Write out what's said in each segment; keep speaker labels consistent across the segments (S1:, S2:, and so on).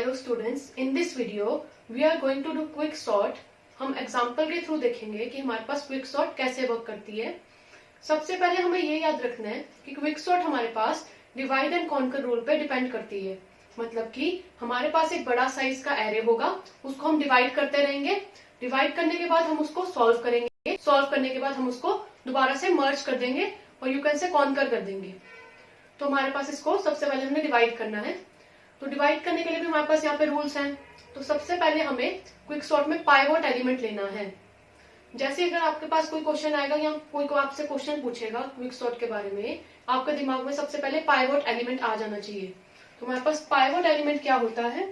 S1: Hello students, in this video we are going to do quick sort। हम example के through देखेंगे कि हमारे पास क्विक सॉर्ट कैसे वर्क करती है। सबसे पहले हमें ये याद रखना है कि क्विक सॉर्ट हमारे पास डिवाइड एंड कॉन्कर रूल पे डिपेंड करती है। मतलब कि हमारे पास एक बड़ा साइज का एरे होगा, उसको हम डिवाइड करते रहेंगे। डिवाइड करने के बाद हम उसको सॉल्व करेंगे, सॉल्व करने के बाद हम उसको दोबारा से मर्ज कर देंगे और यू कैन से कॉन्कर कर देंगे। तो हमारे पास इसको सबसे पहले हमने डिवाइड करना है। तो डिवाइड करने के लिए भी हमारे पास यहाँ पे रूल्स हैं। तो सबसे पहले हमें क्विक सॉर्ट में पाइवोट एलिमेंट लेना है। जैसे अगर आपके पास कोई क्वेश्चन आएगा या कोई को आपसे क्वेश्चन पूछेगा क्विक सॉर्ट के बारे में, आपके दिमाग में सबसे पहले पाइवोट एलिमेंट आ जाना चाहिए। तो हमारे पास पाइवोट एलिमेंट क्या होता है?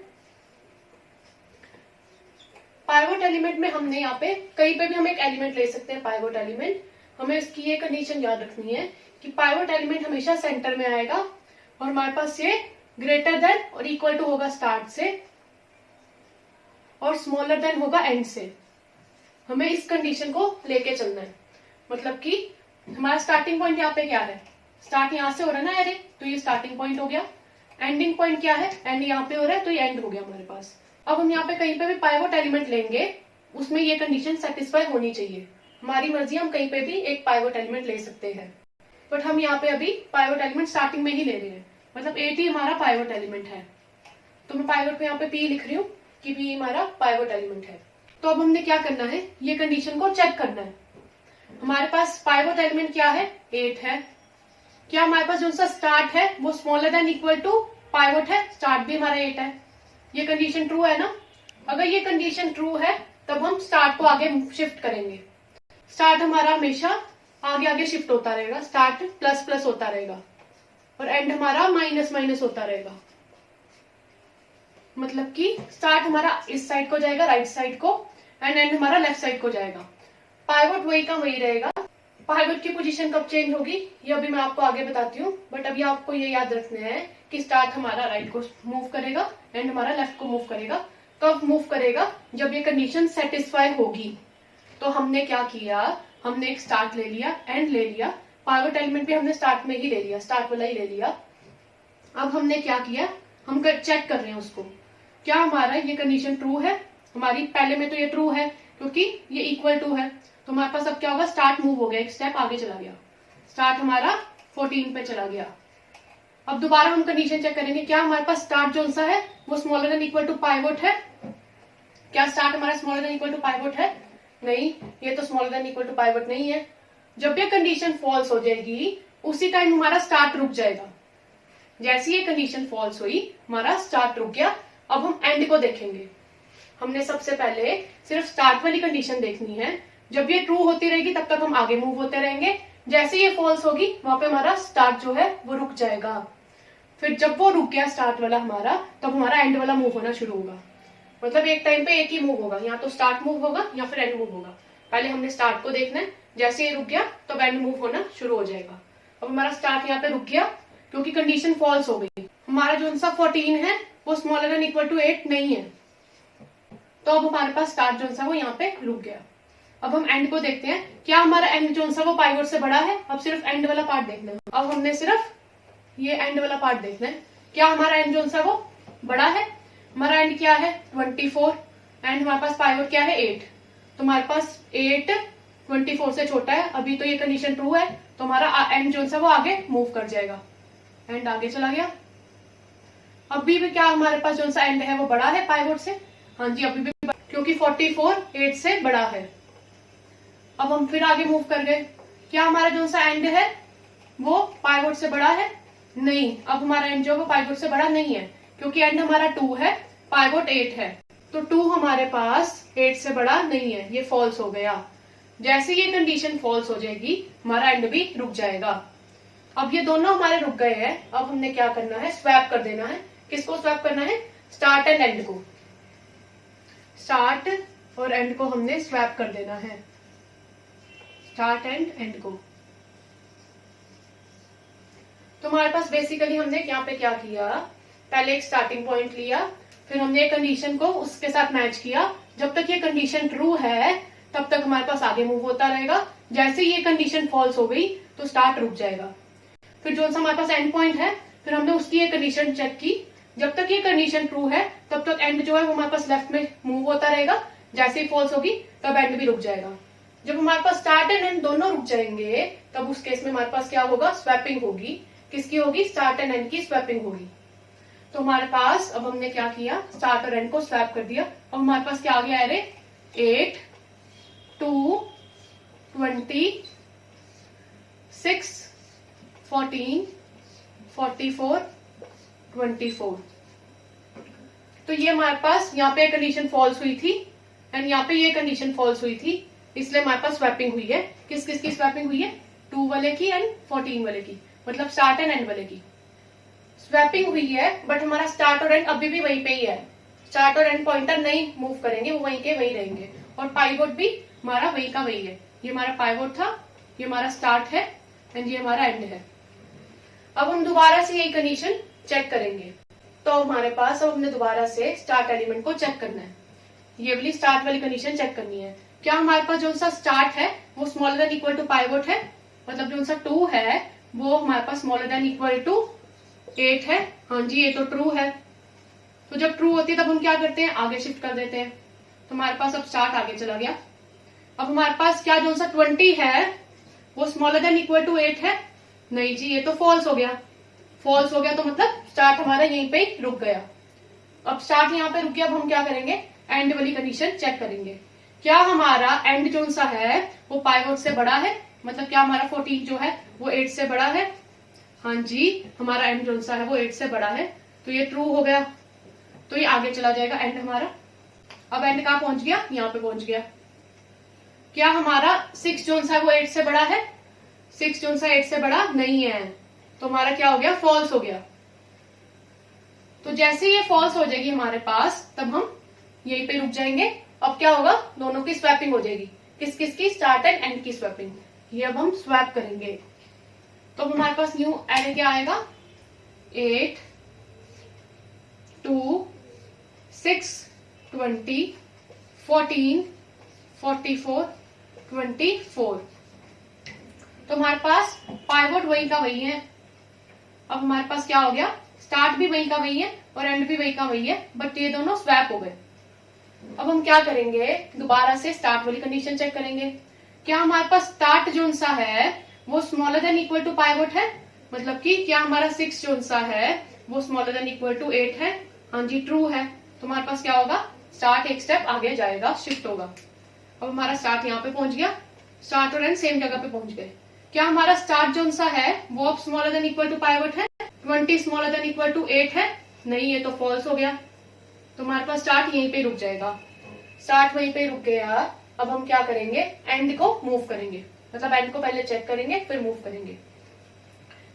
S1: पाइवोट एलिमेंट में हमने यहाँ पे कहीं पे भी हम एक एलिमेंट ले सकते हैं। पाइवोट एलिमेंट, हमें इसकी ये कंडीशन याद रखनी है कि पाइवोट एलिमेंट हमेशा सेंटर में आएगा और हमारे पास ये ग्रेटर देन और इक्वल टू होगा स्टार्ट से और स्मॉलर देन होगा एंड से। हमें इस कंडीशन को लेके चलना है। मतलब कि हमारा स्टार्टिंग पॉइंट यहाँ पे क्या है? स्टार्ट यहाँ से हो रहा है ना एरे, तो ये स्टार्टिंग पॉइंट हो गया। एंडिंग पॉइंट क्या है? एंड यहाँ पे हो रहा है, तो ये एंड हो गया हमारे पास। अब हम यहाँ पे कहीं पे भी पाइवोट एलिमेंट लेंगे, उसमें ये कंडीशन सेटिस्फाई होनी चाहिए। हमारी मर्जी, हम कहीं पे भी एक पाइवोट एलिमेंट ले सकते हैं, बट हम यहाँ पे अभी पाइवोट एलिमेंट स्टार्टिंग में ही ले रहे हैं। मतलब 8 ही हमारा पाइवोट एलिमेंट है। तो मैं पाइवोट पे यहाँ पे P लिख रही हूँ कि P हमारा पाइवोट एलिमेंट है। तो अब हमने क्या करना है, ये कंडीशन को चेक करना है। हमारे पास पाइवोट एलिमेंट क्या है? 8 है। क्या हमारे पास जो सा स्टार्ट है वो smaller than equal to pivot है? स्टार्ट भी हमारा 8 है। ये कंडीशन ट्रू है ना? अगर ये कंडीशन ट्रू है तब हम स्टार्ट को आगे शिफ्ट करेंगे। स्टार्ट हमारा हमेशा आगे आगे शिफ्ट होता रहेगा। स्टार्ट प्लस प्लस होता रहेगा और एंड हमारा माइनस माइनस होता रहेगा। मतलब कि स्टार्ट हमारा इस साइड को जाएगा, राइट साइड को, एंड एंड हमारा लेफ्ट साइड को जाएगा। पाइवोट वही का वही रहेगा। पाइवोट की पोजीशन कब चेंज होगी ये अभी मैं आपको आगे बताती हूँ, बट अभी आपको ये याद रखना है कि स्टार्ट हमारा राइट को मूव करेगा, एंड हमारा लेफ्ट को मूव करेगा। कब मूव करेगा? जब ये कंडीशन सेटिस्फाई होगी। तो हमने क्या किया, हमने एक स्टार्ट ले लिया, एंड ले लिया। पाइवोट एलिमेंट भी हमने स्टार्ट में ही ले लिया, स्टार्ट वाला ही ले लिया। अब हमने क्या किया, हम चेक कर रहे हैं उसको, क्या हमारा ये कंडीशन ट्रू है। हमारी पहले में तो ये ट्रू है क्योंकि ये इक्वल टू है। तो हमारे पास अब क्या होगा, स्टार्ट मूव हो गया, एक स्टेप आगे चला गया। स्टार्ट हमारा 14 पे चला गया। अब दोबारा हम कंडीशन चेक करेंगे, क्या हमारे पास स्टार्ट जो सा है वो smaller than equal to pivot है? क्या स्टार्ट हमारा smaller than equal to pivot है? नहीं, ये तो smaller than equal to pivot नहीं है। जब ये कंडीशन फॉल्स हो जाएगी उसी टाइम हमारा स्टार्ट रुक जाएगा। जैसी ये कंडीशन फॉल्स हुई हमारा स्टार्ट रुक गया। अब हम एंड को देखेंगे। हमने सबसे पहले सिर्फ स्टार्ट वाली कंडीशन देखनी है। जब ये ट्रू होती रहेगी तब तक हम आगे मूव होते रहेंगे। जैसे ये फॉल्स होगी वहां पे हमारा स्टार्ट जो है वो रुक जाएगा। फिर जब वो रुक गया स्टार्ट वाला हमारा, तब हमारा एंड वाला मूव होना शुरू होगा। मतलब एक टाइम पे एक ही मूव होगा, या तो स्टार्ट मूव होगा या फिर एंड मूव होगा। पहले हमने स्टार्ट को देखना है, जैसे ये रुक गया तो एंड मूव होना शुरू हो जाएगा। अब हमारा स्टार्ट यहाँ पे रुक गया क्योंकि कंडीशन फॉल्स हो गई। हमारा जो सा 14 है वो स्मॉलर देन इक्वल टू 8 नहीं है, तो अब हमारे पास स्टार्ट जो सा वो यहाँ पे रुक गया। अब हम एंड को देखते हैं, क्या हमारा एंड जो सा वो पाइवोट से बड़ा है? अब सिर्फ एंड वाला पार्ट देखना है। अब हमने सिर्फ ये एंड वाला पार्ट देखना है, क्या हमारा एंड जो सा वो बड़ा है? हमारा एंड क्या है? 24, एंड हमारे पास पाइवोट क्या है? 8। तो हमारे पास 8 24 से छोटा है। अभी तो ये कंडीशन ट्रू है, तो हमारा एंड जो सा वो आगे मूव कर जाएगा। एंड आगे चला गया। अभी भी क्या हमारे पास जो सा एंड है वो बड़ा है पाइवोट से? हाँ जी, अभी भी, क्योंकि 44 8 से बड़ा है। अब हम फिर आगे मूव कर गए। क्या हमारा जो सा एंड है वो पाइवोट से बड़ा है? नहीं, अब हमारा एंड जो वो पाइवोट से बड़ा नहीं है क्योंकि एंड हमारा 2 है, पाइवोट 8 है। तो 2 हमारे पास 8 से बड़ा नहीं है, ये फॉल्स हो गया। जैसे ये कंडीशन फॉल्स हो जाएगी हमारा एंड भी रुक जाएगा। अब ये दोनों हमारे रुक गए हैं। अब हमने क्या करना है, स्वैप कर देना है। किसको स्वैप करना है? स्टार्ट एंड एंड को। स्टार्ट और एंड को हमने स्वैप कर देना है, स्टार्ट एंड एंड को। तो हमारे पास बेसिकली हमने यहाँ पे क्या किया, पहले एक स्टार्टिंग पॉइंट लिया, फिर हमने कंडीशन को उसके साथ मैच किया। जब तक ये कंडीशन ट्रू है तब तक हमारे पास आगे मूव होता रहेगा। जैसे ये कंडीशन फॉल्स हो गई तो स्टार्ट रुक जाएगा। फिर जो सा हमारे पास एंड पॉइंट है, फिर हमने उसकी एक कंडीशन चेक की, जब तक ये कंडीशन ट्रू है तब तक एंड जो है वो हमारे पास लेफ्ट में मूव होता रहेगा, जैसे ही फॉल्स होगी तब एंड भी रुक जाएगा। जब हमारे पास स्टार्ट एंड एंड दोनों रुक जाएंगे तब उस केस में हमारे पास क्या होगा, स्वैपिंग होगी। किसकी होगी, स्टार्ट एंड एंड की स्वैपिंग होगी। तो हमारे पास अब हमने क्या किया, स्टार्ट और एंड को स्वैप कर दिया। अब हमारे पास क्या आ गया अरे 8 2 20 6 14 44 24। तो ये हमारे पास यहाँ पे कंडीशन फॉल्स हुई थी एंड यहाँ पे ये कंडीशन फॉल्स हुई थी, इसलिए हमारे पास स्वैपिंग हुई है। किस किस की स्वैपिंग हुई है, 2 वाले की एंड 14 वाले की, मतलब स्टार्ट एंड एंड वाले की स्वैपिंग हुई है। बट हमारा स्टार्ट और एंड अभी भी वहीं पे ही है, स्टार्ट और एंड पॉइंटर नहीं मूव करेंगे, वो वहीं के वहीं रहेंगे। और पाइवोट भी हमारा वहीं का वही है। ये हमारा पाइवोट था, ये हमारा स्टार्ट है एंड ये हमारा एंड है। अब हम दोबारा से यही कंडीशन चेक करेंगे। तो हमारे पास अब हमने दोबारा से स्टार्ट एलिमेंट को चेक करना है, ये वाली स्टार्ट वाली कंडीशन चेक करनी है। क्या हमारे पास जो सा स्टार्ट है वो smaller than equal to pivot है, मतलब जो सा 2 है वो हमारे पास स्मॉलर देन इक्वल टू 8 है। हाँ जी, ये तो ट्रू है। तो जब ट्रू होती है तब हम क्या करते हैं, आगे शिफ्ट कर देते हैं। तो हमारे पास अब स्टार्ट आगे चला गया। अब हमारे पास क्या जो सा 20 है वो स्मॉलर देन इक्वल टू 8 है, नहीं जी ये तो फॉल्स हो गया। फॉल्स हो गया तो मतलब स्टार्ट हमारा यहीं पे रुक गया। अब स्टार्ट यहाँ पे रुक गया, अब हम क्या करेंगे, एंड वाली कंडीशन चेक करेंगे। क्या हमारा एंड जो सा है वो पाइवोट से बड़ा है, मतलब क्या हमारा 14 जो है वो 8 से बड़ा है। हाँ जी, हमारा एंड जो सा है वो 8 से बड़ा है, तो ये ट्रू हो गया। तो ये आगे चला जाएगा एंड हमारा। अब एंड कहाँ पहुंच गया, यहाँ पे पहुंच गया। क्या हमारा 6 जो सा है वो 8 से बड़ा है, 6 जो सा 8 से बड़ा नहीं है, तो हमारा क्या हो गया, फॉल्स हो गया। तो जैसे ये फॉल्स हो जाएगी हमारे पास तब हम यहीं पे रुक जाएंगे। अब क्या होगा, दोनों की स्वैपिंग हो जाएगी। किस किस की, स्टार्ट एंड एंड की स्वैपिंग। ये अब हम स्वैप करेंगे। तो हमारे पास न्यू एरे क्या आएगा, 8 2 6 20 14 44 24। तो हमारे पास पाइवोट वही का वही है। अब हमारे पास क्या हो गया, स्टार्ट भी वही का वही है और एंड भी वही का वही है, बट ये दोनों स्वैप हो गए। अब हम क्या करेंगे, दोबारा से स्टार्ट वाली कंडीशन चेक करेंगे। क्या हमारे पास स्टार्ट जो सा है वो smaller than equal to pivot है, मतलब कि क्या हमारा 6 जो सा है वो स्मॉलर देन इक्वल टू 8 है। हाँ जी, ट्रू है। तो हमारे पास क्या होगा, स्टार्ट एक स्टेप आगे जाएगा, शिफ्ट होगा। अब हमारा स्टार्ट यहाँ पे पहुंच गया, स्टार्ट और एंड सेम जगह पे पहुंच गए। क्या हमारा स्टार्ट जो सा है वो अब smaller than equal to pivot है, 20 स्मॉलर देन इक्वल टू 8 है, नहीं ये तो फॉल्स हो गया। तो हमारे पास स्टार्ट यहीं पे रुक जाएगा, स्टार्ट वहीं पे रुक गया। अब हम क्या करेंगे, एंड को मूव करेंगे, मतलब एंड को पहले चेक करेंगे फिर मूव करेंगे।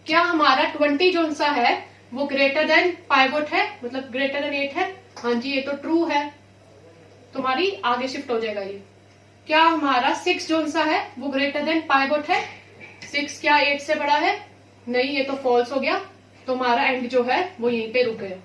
S1: क्या हमारा 20 जो सा है वो ग्रेटर देन पाइवोट है, मतलब ग्रेटर देन 8 है। हाँ जी, ये तो ट्रू है, तुम्हारी आगे शिफ्ट हो जाएगा ये। क्या हमारा 6 जो सा है वो ग्रेटर देन पाइवोट है, 6 क्या 8 से बड़ा है, नहीं ये तो फॉल्स हो गया। तो हमारा एंड जो है वो यहीं पे रुक गया।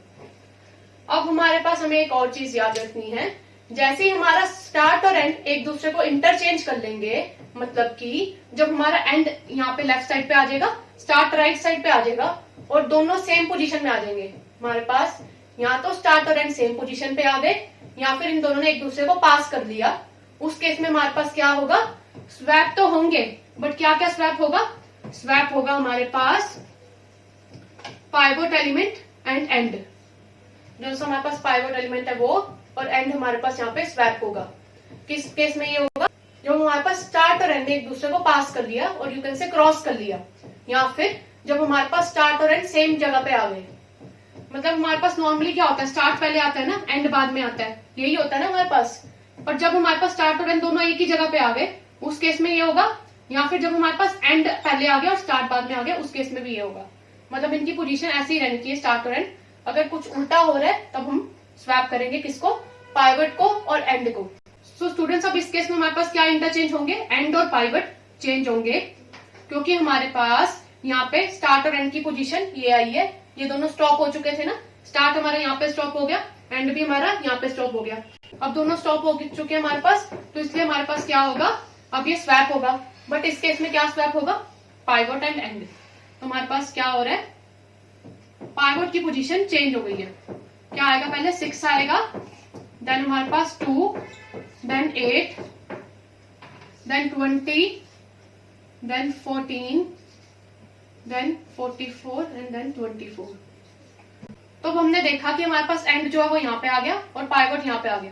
S1: अब हमारे पास हमें एक और चीज याद रखनी है, जैसे ही हमारा स्टार्ट और एंड एक दूसरे को इंटरचेंज कर लेंगे, मतलब कि जब हमारा एंड यहाँ पे लेफ्ट साइड पे आ जाएगा, स्टार्ट राइट साइड पे आ जाएगा और दोनों सेम पोजीशन में आ जाएंगे। हमारे पास यहाँ तो स्टार्ट और एंड सेम पोजीशन पे आ गए, या फिर इन दोनों ने एक दूसरे को पास कर लिया। उस केस में हमारे पास क्या होगा, स्वैप तो होंगे, बट क्या क्या स्वैप होगा, स्वैप होगा हमारे पास पाइवोट एलिमेंट एंड एंड। जो सा हमारे पास पाइवोट एलिमेंट है वो और एंड हमारे पास यहाँ पे स्वैप होगा। किस केस में ये होगा, जब हमारे पास स्टार्ट और एंड एक दूसरे को पास कर लिया और यू कैन से क्रॉस कर लिया, या फिर जब हमारे पास स्टार्ट और एंड सेम जगह पे आ गए। मतलब हमारे पास नॉर्मली क्या होता है, स्टार्ट पहले आता है ना, एंड बाद में आता है, यही होता है ना हमारे पास। पर जब हमारे पास स्टार्ट और एंड दोनों एक ही जगह पे आ गए, उस केस में ये होगा। या फिर जब हमारे पास एंड पहले आ गया और स्टार्ट बाद में आ गया, उस केस में भी ये होगा। मतलब इनकी पोजीशन ऐसी ही रहनी चाहिए, स्टार्ट और एंड। अगर कुछ उल्टा हो रहा है तब हम स्वैप करेंगे किसको, पाइवट को और एंड को। सो स्टूडेंट्स, अब इस केस में हमारे पास क्या इंटरचेंज होंगे, एंड और पाइवट चेंज होंगे, क्योंकि हमारे पास यहाँ पे स्टार्ट और एंड की पोजीशन ये आई है। ये दोनों स्टॉप हो चुके थे ना, स्टार्ट हमारा यहाँ पे स्टॉप हो गया, एंड भी हमारा यहाँ पे स्टॉप हो गया। अब दोनों स्टॉप हो चुके हैं हमारे पास, तो इसलिए हमारे पास क्या होगा, अब ये स्वैप होगा। बट इस केस में क्या स्वैप होगा, पाइवट एंड एंड। तो हमारे पास क्या हो रहा है, पाइवट की पोजीशन चेंज हो गई है। क्या आएगा, पहले 6 आएगा, देन हमारे पास 2, then 8, then 20, then 14, then 44 and then 24। तो अब हमने देखा कि हमारे पास एंड जो है वो यहाँ पे आ गया और पाइवट यहाँ पे आ गया।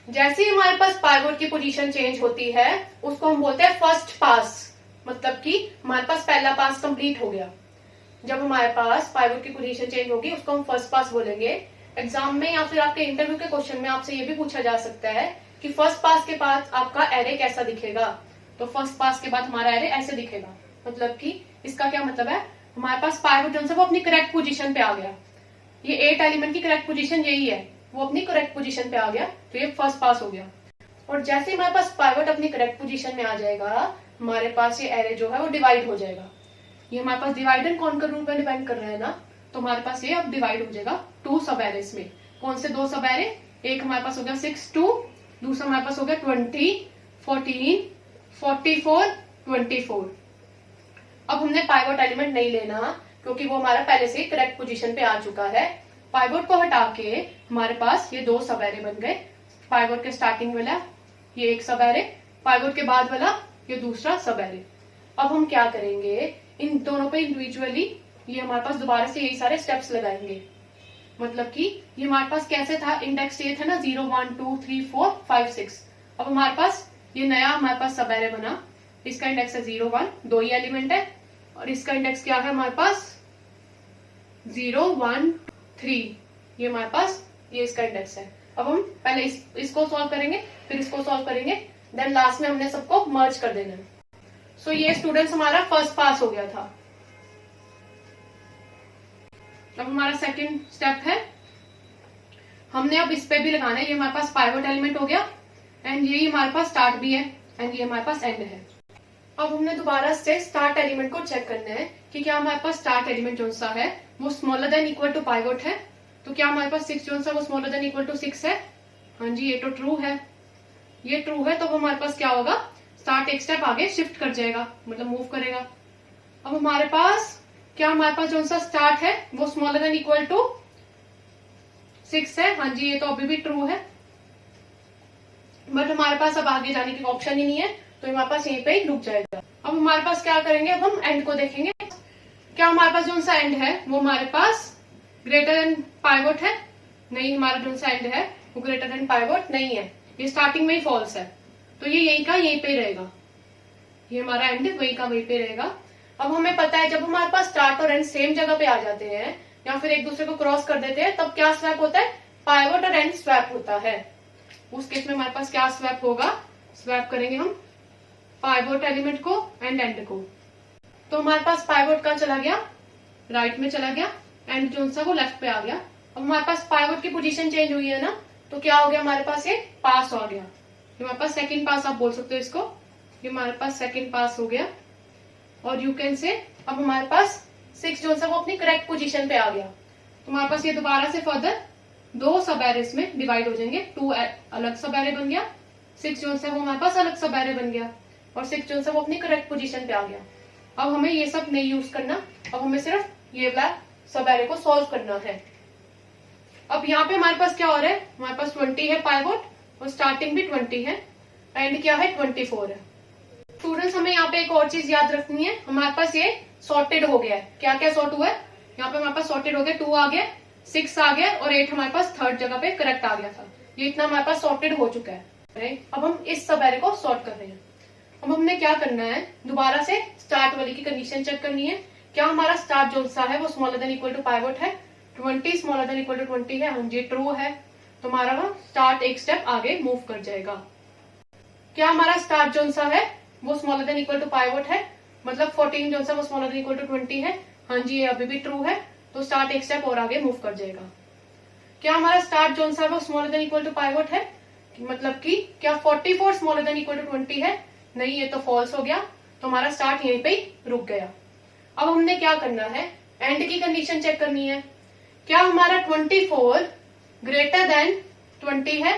S1: जैसे ही हमारे पास पाइवट की पोजीशन चेंज होती है उसको हम बोलते हैं फर्स्ट पास, मतलब कि हमारे पास पहला पास कंप्लीट हो गया। जब हमारे पास पाइवट की पोजीशन चेंज होगी उसको हम फर्स्ट पास बोलेंगे। एग्जाम में या फिर आपके इंटरव्यू के क्वेश्चन में आपसे ये भी पूछा जा सकता है कि फर्स्ट पास के बाद आपका एरे कैसा दिखेगा। तो फर्स्ट पास के बाद हमारा एरे ऐसे दिखेगा, मतलब कि इसका क्या मतलब है, हमारे पास पाइवट जो है वो अपनी करेक्ट पोजीशन पे आ गया। ये 8 एलिमेंट की करेक्ट पोजीशन यही है, वो अपनी करेक्ट पोजीशन पे आ गया, तो ये फर्स्ट पास हो गया। और जैसे हमारे पास पाइवट अपनी करेक्ट पोजीशन में आ जाएगा, हमारे पास ये एरे जो है वो डिवाइड हो जाएगा। ये हमारे पास डिवाइड एंड कॉन्कर रूल पे डिपेंड कर रहा है ना, तो हमारे पास ये अब डिवाइड हो जाएगा 2 सब एरेस में। कौन से 2 सब एरे, एक हमारे पास हो गया 6, 2, दूसरा हमारे पास हो गया 20, 14, 44, 24। अब हमने पाइवट एलिमेंट नहीं लेना क्योंकि वो हमारा पहले से करेक्ट पोजीशन पे आ चुका है। पाइवट को हटा के हमारे पास ये 2 सब एरे बन गए। पाइवट के स्टार्टिंग वाला ये एक सब एरे, पाइवट के बाद वाला ये दूसरा सब एरे। अब हम क्या करेंगे, इन दोनों पे इंडिविजुअली ये हमारे पास दोबारा से यही सारे स्टेप्स लगाएंगे। मतलब कि ये हमारे पास कैसे था, इंडेक्स ये था ना 0, 1, 2, 3, 4, 5, 6। अब हमारे पास ये नया हमारे पास सब एरे बना, इसका इंडेक्स है 0, 1, 2 ही एलिमेंट है, और इसका इंडेक्स क्या है हमारे पास 0, 1, 3, ये हमारे पास ये इसका इंडेक्स है। अब हम पहले इसको सॉल्व करेंगे, फिर इसको सॉल्व करेंगे, देन लास्ट में हमने सबको मर्ज कर देना है। सो ये स्टूडेंट्स हमारा फर्स्ट पास हो गया था। अब हमारा सेकंड स्टेप है, हमने अब इस पे भी लगाना है। ये हमारे पास पाइवट एलिमेंट हो गया एंड ये हमारे पास स्टार्ट भी है एंड ये हमारे पास एंड है। अब हमने दोबारा से स्टार्ट एलिमेंट को चेक करना है कि क्या हमारे पास स्टार्ट एलिमेंट जो सा है वो smaller than equal to pivot है। तो क्या हमारे पास 6 जो सा वो स्मॉलर देन इक्वल टू 6 है। हाँ जी, ये तो ट्रू है, ये ट्रू है। तो हमारे पास क्या होगा, स्टार्ट एक स्टेप आगे शिफ्ट कर जाएगा, मतलब मूव करेगा। अब हमारे पास क्या, हमारे पास जो सा स्टार्ट है वो स्मॉलर देन इक्वल टू 6 है। हाँ जी, ये तो अभी भी ट्रू है, बट हमारे पास अब आगे जाने की ऑप्शन ही नहीं है, तो हमारे पास यहीं पे ही रुक जाएगा। अब हमारे पास क्या करेंगे, अब हम एंड को देखेंगे। क्या हमारे पास जो सा एंड है वो हमारे पास ग्रेटर देन पाइवट है। नहीं, हमारा जो सा एंड है वो ग्रेटर देन पाइवट नहीं है, ये स्टार्टिंग में ही फॉल्स है, तो ये यहीं का यहीं पे रहेगा। ये हमारा एंड वहीं का वहीं पे रहेगा। अब हमें पता है जब हमारे पास स्टार्ट और एंड सेम जगह पे आ जाते हैं या फिर एक दूसरे को क्रॉस कर देते हैं, तब क्या स्वैप होता है, पाइवट और एंड स्वैप होता है। उस केस में हमारे पास क्या स्वैप होगा, स्वैप करेंगे हम पाइवट एलिमेंट को एंड को। तो हमारे पास पाइवट का चला गया, राइट में चला गया, एंड जो सा वो लेफ्ट पे आ गया। अब हमारे पास पाइवट की पोजीशन चेंज हुई है ना, तो क्या हो गया, हमारे पास ये पास आ गया। हमारे पास सेकंड पास आप बोल सकते हो इसको, ये हमारे पास सेकंड पास हो गया। और यू कैन से अब हमारे पास 6 जो सा वो अपनी करेक्ट पोजीशन पे आ गया। तो हमारे पास ये दोबारा से फर्दर 2 सब एरेस में डिवाइड हो जाएंगे। 2 अलग सब एरे बन गया, 6 जो सा वो हमारे पास अलग सब एरे बन गया, और 6 जो सा वो अपनी करेक्ट पोजीशन पे आ गया। अब हमें ये सब नहीं यूज करना, अब हमें सिर्फ ये वाला सब एरे को सॉल्व करना है। अब यहाँ पे हमारे पास क्या हो रहा है, हमारे पास 20 है पाइवट और स्टार्टिंग भी 20 है, एंड क्या है 24 है। स्टूडेंट्स हमें यहाँ पे एक और चीज याद रखनी है, हमारे पास ये सॉर्टेड हो गया है। क्या क्या सॉर्ट हुआ है, यहाँ पे हमारे पास सॉर्टेड हो गया, 2 आ गया, 6 आ गया और 8 हमारे पास थर्ड जगह पे करेक्ट आ गया था। ये इतना हमारे पास सॉर्टेड हो चुका है। अब हम इस सब एरे को सॉर्ट कर रहे हैं। अब हमने क्या करना है, दोबारा से स्टार्ट वाली की कंडीशन चेक करनी है। क्या हमारा स्टार्ट जो सा है वो smaller than equal to pivot है, 20 स्मॉलर देन इक्वल टू 20 है। हाँ जी, ट्रू है, तो हमारा स्टार्ट एक स्टेप आगे मूव कर जाएगा। क्या हमारा स्टार्ट जो सा है वो smaller than equal to pivot है, मतलब 14 जो सा वो स्मॉलर देन इक्वल टू 20 है। हाँ जी, ये अभी भी ट्रू है, तो स्टार्ट एक स्टेप और आगे मूव कर जाएगा। क्या हमारा स्टार्ट जो सा है वो smaller than equal to pivot है, मतलब कि क्या 44 स्मॉलर देन इक्वल टू 20 है। नहीं, ये तो फॉल्स हो गया, तो हमारा स्टार्ट यहीं पे ही रुक गया। अब हमने क्या करना है, एंड की कंडीशन चेक करनी है। क्या हमारा 24 ग्रेटर देन 20 है।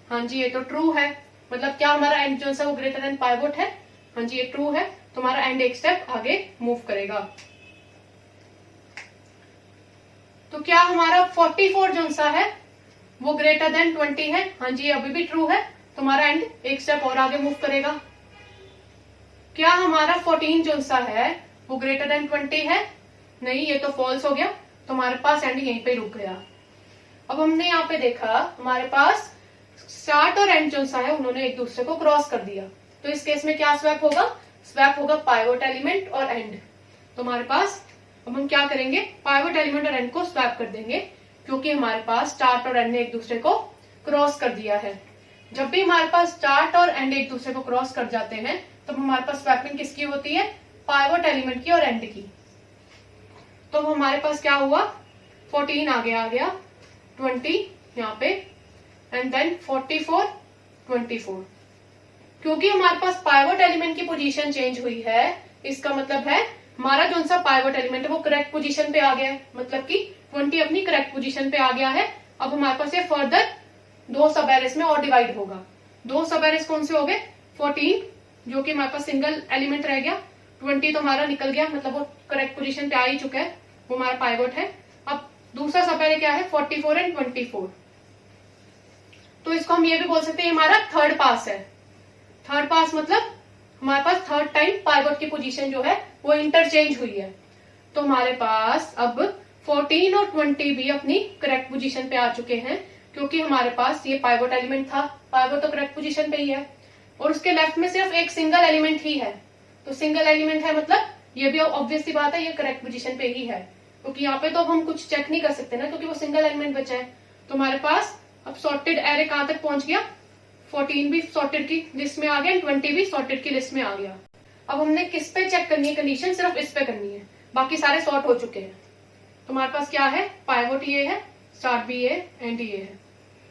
S1: हाँ जी, ये तो ट्रू है, मतलब क्या हमारा एंड जो सा वो ग्रेटर देन पाइवट है। हाँ जी, ये ट्रू है, तो हमारा एंड एक स्टेप आगे मूव करेगा। तो क्या हमारा 44 जो सा है वो ग्रेटर देन 20 है? हाँ जी, अभी भी ट्रू है। तुम्हारा एंड एक स्टेप और आगे मूव करेगा। क्या हमारा 14 जो सा है वो ग्रेटर देन 20 है? नहीं, ये तो फॉल्स हो गया। तुम्हारे पास एंड यहीं पे रुक गया। अब हमने यहाँ पे देखा हमारे पास स्टार्ट और एंड जो सा है उन्होंने एक दूसरे को क्रॉस कर दिया। तो इस केस में क्या स्वैप होगा? स्वैप होगा पाइवोट एलिमेंट और एंड। तुम्हारे पास अब हम क्या करेंगे? पाइवोट एलिमेंट और एंड को स्वैप कर देंगे, क्योंकि हमारे पास स्टार्ट और एंड ने एक दूसरे को क्रॉस कर दिया है। जब भी हमारे पास स्टार्ट और एंड एक दूसरे को क्रॉस कर जाते हैं तब हमारे पास स्वैपिंग किसकी होती है? पाइवोट एलिमेंट की और एंड की। तो हमारे पास क्या हुआ? 14 आगे आ गया, 20 यहाँ पे, एंड देन 44, 24। क्योंकि हमारे पास पाइवोट एलिमेंट की पोजीशन चेंज हुई है, इसका मतलब है हमारा जो सा पाइवोट एलिमेंट है वो करेक्ट पोजीशन पे आ गया है। मतलब कि 20 अपनी करेक्ट पोजीशन पे आ गया है। अब हमारे पास ये फर्दर 2 सब एरेस में और डिवाइड होगा। 2 सब एरेस कौन से हो गए? 14 जो कि हमारे पास सिंगल एलिमेंट रह गया, 20 तो हमारा निकल गया, मतलब वो करेक्ट पोजीशन पे आ ही चुका है, वो हमारा पाइवोट है। अब दूसरा सब एरे क्या है? 44 एंड 24। तो इसको हम ये भी बोल सकते हैं हमारा थर्ड पास है। थर्ड पास मतलब हमारे पास थर्ड टाइम पाइवोट की पोजीशन जो है वो इंटरचेंज हुई है। तो हमारे पास अब 14 और 20 भी अपनी करेक्ट पोजीशन पे आ चुके हैं, क्योंकि हमारे पास ये पाइवोट एलिमेंट था। पाइवोट तो करेक्ट पोजीशन पे ही है और उसके लेफ्ट में सिर्फ एक सिंगल एलिमेंट ही है। तो सिंगल एलिमेंट है मतलब ये भी ऑब्वियस सी बात है, ये करेक्ट पोजीशन पे ही है, क्योंकि यहाँ पे तो हम कुछ चेक नहीं कर सकते ना, क्योंकि वो सिंगल एलिमेंट बचा है। तो हमारे पास अब सॉर्टेड एरे कहां तक पहुंच गया? 14 भी सॉर्टेड की लिस्ट में आ गया, 20 भी सॉर्टेड की लिस्ट में आ गया। अब हमने किस पे चेक करनी है कंडीशन? सिर्फ इस पे करनी है, बाकी सारे सॉर्ट हो चुके हैं। तुम्हारे पास क्या है? पाइवोट ये है, स्टार्ट भी ये, एंड ये है।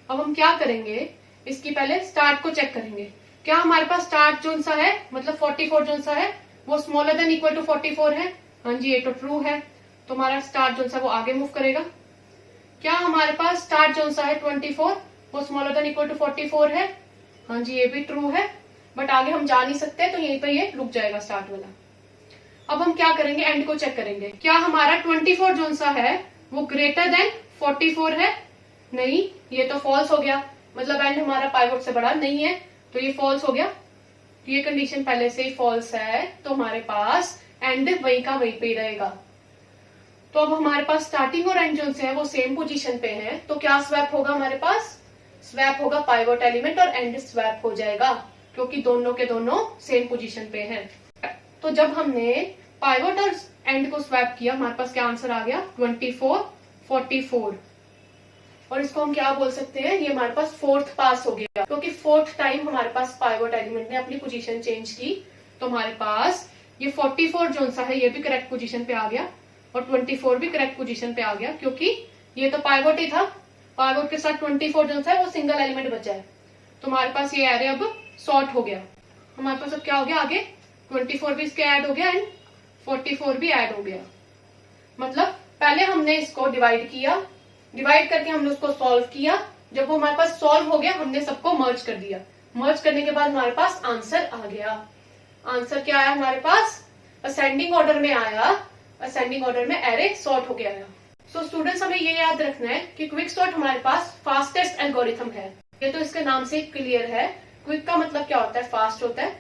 S1: अब हम क्या करेंगे? इसकी पहले स्टार्ट को चेक करेंगे। क्या हमारे पास स्टार्ट जो सा है मतलब 44 जो सा है वो स्मॉलर देन इक्वल टू 44 है? हाँ जी, ये तो ट्रू है। तो हमारा स्टार्ट जो सा वो आगे मूव करेगा। क्या हमारे पास स्टार्ट जो सा है 24 वो स्मॉलर देन इक्वल टू 44 है? हाँ जी, ये भी ट्रू है, बट आगे हम जा नहीं सकते, तो यहीं पे ये रुक जाएगा स्टार्ट वाला। अब हम क्या करेंगे? एंड को चेक करेंगे। क्या हमारा 24 जो सा है वो ग्रेटर देन 44 है? नहीं, ये तो फॉल्स हो गया, मतलब एंड हमारा पाइवोट से बड़ा नहीं है, तो ये फॉल्स हो गया। ये कंडीशन पहले से ही फॉल्स है, तो हमारे पास एंड वही का वहीं पे ही रहेगा। तो अब हमारे पास स्टार्टिंग और एंड जो है वो सेम पोजीशन पे है, तो क्या स्वैप होगा? हमारे पास स्वैप होगा पाइवोट एलिमेंट और एंड स्वैप हो जाएगा, क्योंकि दोनों के दोनों सेम पोजीशन पे हैं। तो जब हमने पाइवोट और एंड को स्वैप किया हमारे पास क्या आंसर आ गया? 24, 44। और इसको हम क्या बोल सकते हैं? ये हमारे पास फोर्थ पास हो गया, क्योंकि फोर्थ टाइम हमारे पास पाइवोट एलिमेंट ने अपनी पोजीशन चेंज की। तो हमारे पास ये 44 जो सा है ये भी करेक्ट पोजीशन पे आ गया और 24 भी करेक्ट पोजीशन पे आ गया, क्योंकि ये तो पाइवोट ही था। पाइवोट के साथ 24 जो सा है वो सिंगल एलिमेंट बचा है। तो हमारे पास ये एरे अब सॉर्ट हो गया। हमारे पास अब क्या हो गया? आगे 24 भी इसके ऐड हो गया एंड 44 भी ऐड हो गया। मतलब पहले हमने इसको डिवाइड किया, डिवाइड करके हमने उसको सॉल्व किया। जब वो हमारे पास सॉल्व हो गया हमने सबको मर्ज कर दिया। मर्ज करने के बाद हमारे पास आंसर आ गया। आंसर क्या आया हमारे पास? असेंडिंग ऑर्डर में आया। असेंडिंग ऑर्डर में एरे सॉर्ट होके आया। सो स्टूडेंट्स हमें ये याद रखना है कि क्विक सॉर्ट हमारे पास फास्टेस्ट एल्गोरिथम है। ये तो इसके नाम से क्लियर है। क्विक का मतलब क्या होता है? फास्ट होता है।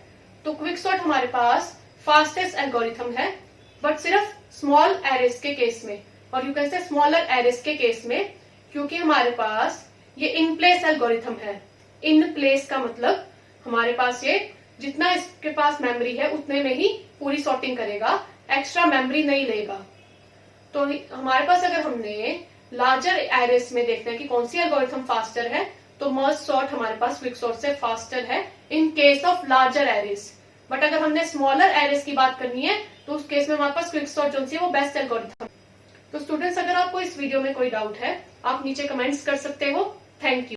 S1: तो क्विक सॉर्ट हमारे पास फास्टेस्ट एल्गोरिथम है, बट सिर्फ स्मॉल एरेस के केस में, और you can say smaller arrays के केस में, क्योंकि हमारे पास ये इन प्लेस एल्गोरिथम है। इन प्लेस का मतलब हमारे पास ये जितना इसके पास मेमोरी है उतने में ही पूरी सॉर्टिंग करेगा, एक्स्ट्रा मेमोरी नहीं लेगा। तो हमारे पास अगर हमने लार्जर एरेस में देखना है कि कौन सी एल्गोरिथम फास्टर है, तो मर्ज सॉर्ट हमारे पास क्विक सॉर्ट से फास्टर है in case of larger arrays. But अगर हमने स्मॉलर एरेस की बात करनी है तो उस केस में हमारे पास क्विक सॉर्ट जो है वो बेस्ट एल्गोरिथम। तो स्टूडेंट्स अगर आपको इस वीडियो में कोई डाउट है आप नीचे कमेंट्स कर सकते हो। Thank you.